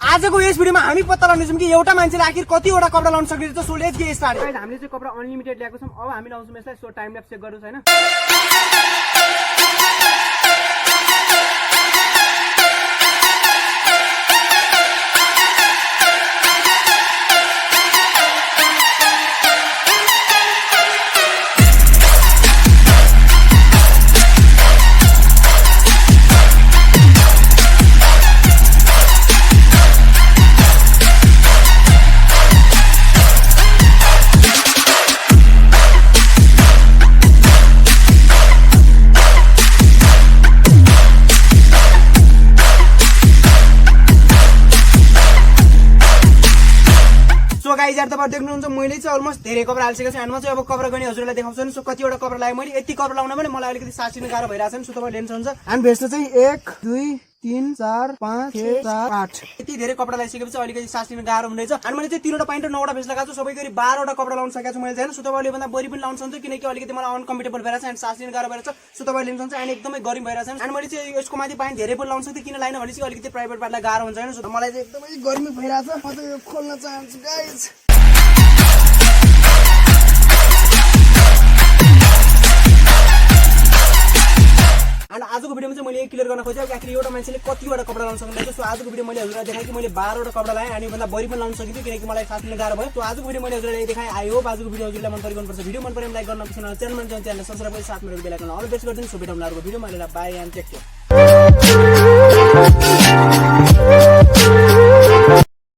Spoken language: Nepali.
आजको यस भिडियोमा हामी पत्ता लगाउनेछौँ कि एउटा मान्छेले आखिर कतिवटा कपडा लाउन सक्ने रहेछ। So let's get started. Guys हामीले चाहिँ कपडा अनलिमिटेड ल्याएको छौँ। अब हामी लाउँछौँ यसलाई। सो टाइम ल्याप्स चेक गर्नुस् हैन। गाइस यार तपाईहरु देख्नुहुन्छ मैले चाहिँ अलमोस्ट धेरै कपडा हालिसकेको छु। एन्डमा चाहिँ अब कभर गर्ने हजुरलाई देखाउँछु नि। सो कतिवटा कपडा लाग्यो मैले यति कपडा लाउन पनि मलाई अलिकति सास लिन गाह्रो भइरहेछ नि। सो तपाईहरु लेन्स हुन्छ एन्ड भेस्ट चाहिँ 1 2 3 4 5 6 7 8 यति धेरै कपडा लाइसकेपछि अलिकति सास लिन गाह्रो हुँदैछ। अनि मैले चाहिँ 3वटा पाइन्ट र 9वटा भेस्ट लगाएको छु। सबै गरी 12वटा कपडा लाउन सकेको छु मैले चाहिँ। सो तपाईहरुले भन्दा बढी पनि लाउन सक्नुहुन्छ किनकि अलिकति मलाई अनकम्फर्टेबल भइरहेछ एन्ड सास लिन गाह्रो भइरहेछ। सो तपाईहरुले लेन्स हुन्छ एन्ड एकदमै गर्मी भइरहेछ। एन्ड मैले चाहिँ यसको माथि पाइन्ट धेरै पनि लाउन सक्थे किन लाइन भने चाहिँ अलिकति प्राइभेट पार्टलाई गाह्रो हुन्छ हैन। सो मलाई चाहिँ एकदमै गर्मी भइरहेछ। म त यो खोल्न चाहन्छु गाइस। अनि आजको भिडियोमा चाहिँ मैले क्लियर गर्न खोजेँ कि आखिर एउटा मान्छेले कतिवटा कपडा लाउन सक्नुहुन्छ। सो आजको भिडियो मैले हजुरलाई देखाएँ कि मैले 12वटा कपडा लाएँ अनि भन्दा बढी पनि लाउन सकिन्थ्यो किनकि मलाई सास लिन गाह्रो भयो। सो आजको भिडियो मैले हजुरलाई देखाएँ। आई होप आजको भिडियो हजुरलाई मन परेको हुनुपर्छ। भिडियो मन परेमा लाइक गर्न नबिर्सनु। च्यानलमा जोइन च्यानल सब्स्क्राइब गरी साथमा रहेको बेल आइकन अल प्रेस गरिदिनु। सो भेटौँला अर्को भिडियोमा। Bye and take care.